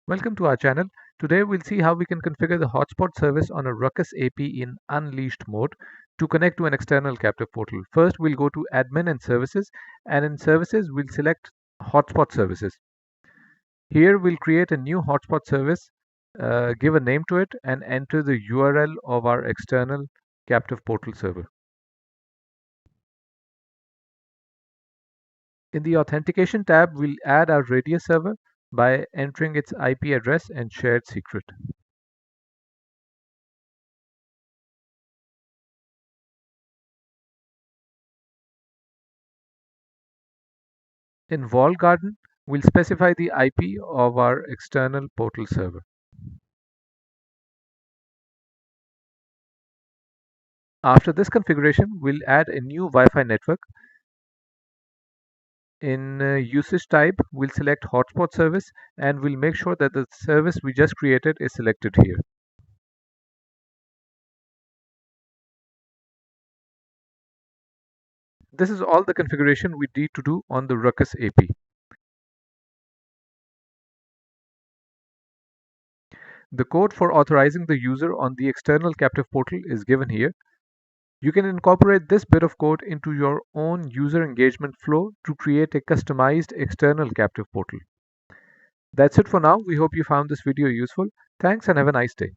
Welcome to our channel. Today we'll see how we can configure the Hotspot service on a Ruckus AP in unleashed mode to connect to an external captive portal. First we'll go to admin and services, and in services we'll select Hotspot services. Here we'll create a new Hotspot service, give a name to it, and enter the URL of our external captive portal server. In the authentication tab, we'll add our radius server by entering its IP address and shared secret. In walled garden, we'll specify the IP of our external portal server. After this configuration, we'll add a new Wi-Fi network. In usage type, we'll select hotspot service and we'll make sure that the service we just created is selected here. This is all the configuration we need to do on the Ruckus AP. The code for authorizing the user on the external captive portal is given here. You can incorporate this bit of code into your own user engagement flow to create a customized external captive portal. That's it for now. We hope you found this video useful. Thanks and have a nice day.